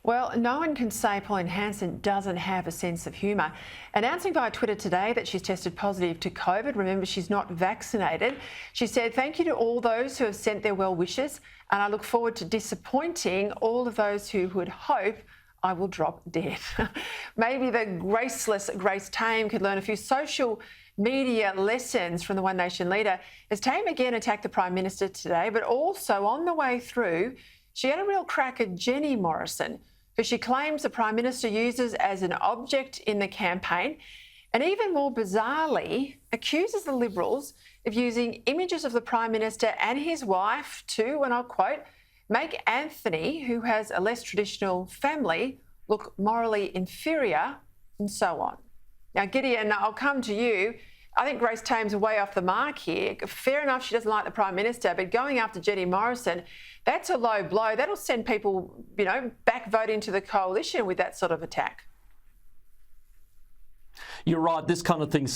Well, no one can say Pauline Hanson doesn't have a sense of humour. Announcing via Twitter today that she's tested positive to COVID, remember she's not vaccinated, she said, "Thank you to all those who have sent their well wishes, and I look forward to disappointing all of those who would hope I will drop dead." Maybe the graceless Grace Tame could learn a few social media lessons from the One Nation leader, as Tame again attacked the Prime Minister today, but also on the way through, she had a real crack at Jenny Morrison, who she claims the Prime Minister uses as an object in the campaign, and even more bizarrely, accuses the Liberals of using images of the Prime Minister and his wife to, and I'll quote, make Anthony, who has a less traditional family, look morally inferior, and so on. Now, Gideon, I'll come to you. I think Grace Tame's way off the mark here. Fair enough, she doesn't like the Prime Minister, but going after Jenny Morrison, that's a low blow. That'll send people, back voting to the coalition with that sort of attack. You're right, this kind of thing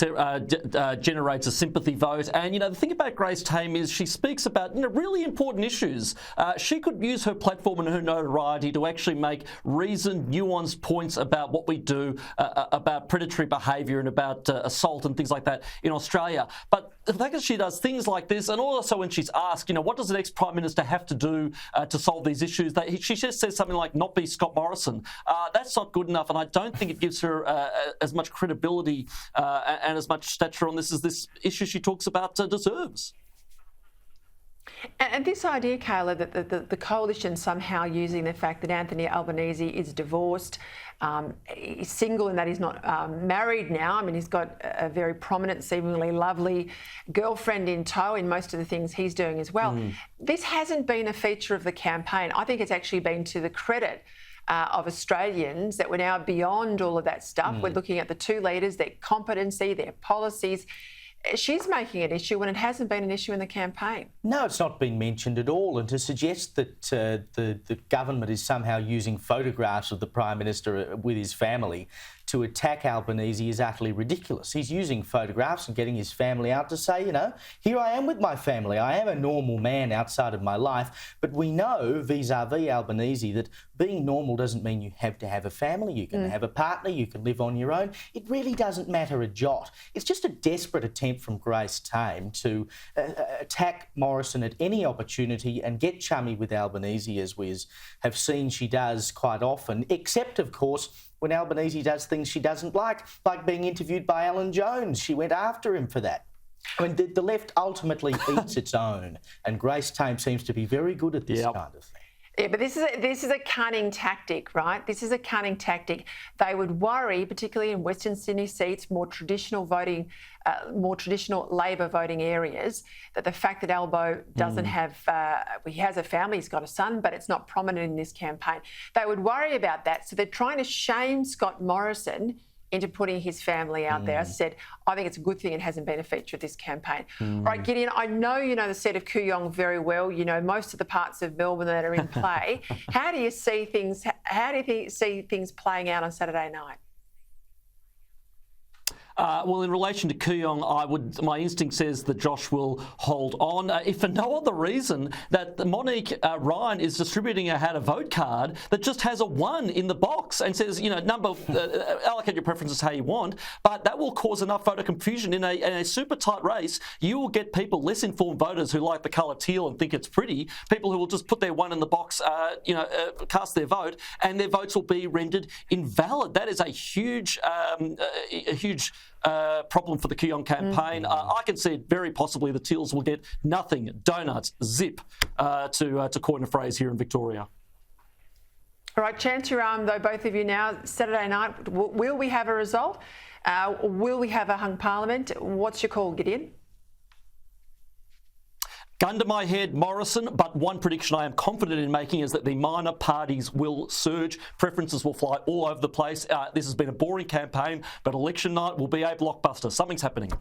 generates a sympathy vote. And, the thing about Grace Tame is she speaks about, really important issues. She could use her platform and her notoriety to actually make reasoned, nuanced points about what we do, about predatory behaviour and about assault and things like that in Australia. But the fact that she does things like this, and also when she's asked, what does the next Prime Minister have to do to solve these issues, she just says something like, not be Scott Morrison. That's not good enough, and I don't think it gives her as much credibility and as much stature on this as this issue she talks about deserves. And this idea, Kayla, that the coalition somehow using the fact that Anthony Albanese is divorced, he's single and that he's not married now. I mean, he's got a very prominent, seemingly lovely girlfriend in tow in most of the things he's doing as well. This hasn't been a feature of the campaign. I think it's actually been to the credit of Australians that we're now beyond all of that stuff. We're looking at the two leaders, their competency, their policies. She's making an issue when it hasn't been an issue in the campaign. No, it's not been mentioned at all. And to suggest that the government is somehow using photographs of the Prime Minister with his family to attack Albanese is utterly ridiculous. He's using photographs and getting his family out to say, here I am with my family. I am a normal man outside of my life. But we know, vis-a-vis Albanese, that being normal doesn't mean you have to have a family. You can have a partner. You can live on your own. It really doesn't matter a jot. It's just a desperate attempt from Grace Tame to attack Morrison at any opportunity and get chummy with Albanese, as we have seen she does quite often, except, of course, when Albanese does things she doesn't like being interviewed by Alan Jones. She went after him for that. I mean, the left ultimately eats its own, and Grace Tame seems to be very good at this kind of thing. Yeah, but this is a cunning tactic, right? This is a cunning tactic. They would worry, particularly in Western Sydney seats, more traditional Labor voting areas, that the fact that Albo doesn't have, he has a family, he's got a son, but it's not prominent in this campaign. They would worry about that. So they're trying to shame Scott Morrison into putting his family out there. As I said, I think it's a good thing it hasn't been a feature of this campaign. All right, Gideon, I know you know the seat of Kooyong very well. You know most of the parts of Melbourne that are in play. How do you see things playing out on Saturday night? Well, in relation to Kooyong, my instinct says that Josh will hold on, if for no other reason that Monique Ryan is distributing a how to vote card that just has a 1 in the box and says, allocate your preferences how you want, but that will cause enough voter confusion in a super tight race. You will get people, less informed voters who like the colour teal and think it's pretty, people who will just put their 1 in the box, cast their vote, and their votes will be rendered invalid. That is a huge problem for the Kooyong campaign. I can see it very possibly the Teals will get nothing, donuts, zip, to coin a phrase here in Victoria. All right, chance your arm though, both of you now. Saturday night, will we have a result? Will we have a hung parliament? What's your call, Gideon? Gun to my head, Morrison, but one prediction I am confident in making is that the minor parties will surge. Preferences will fly all over the place. This has been a boring campaign, but election night will be a blockbuster. Something's happening.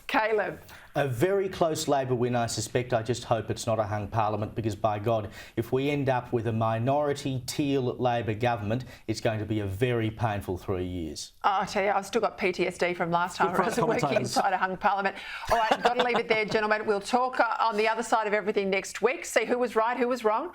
Caleb. A very close Labor win, I suspect. I just hope it's not a hung parliament, because, by God, if we end up with a minority teal Labor government, it's going to be a very painful 3 years. Oh, I tell you, I've still got PTSD from last time I was working inside a hung parliament. All right, got to leave it there, gentlemen. We'll talk on the other side of everything next week, see who was right, who was wrong.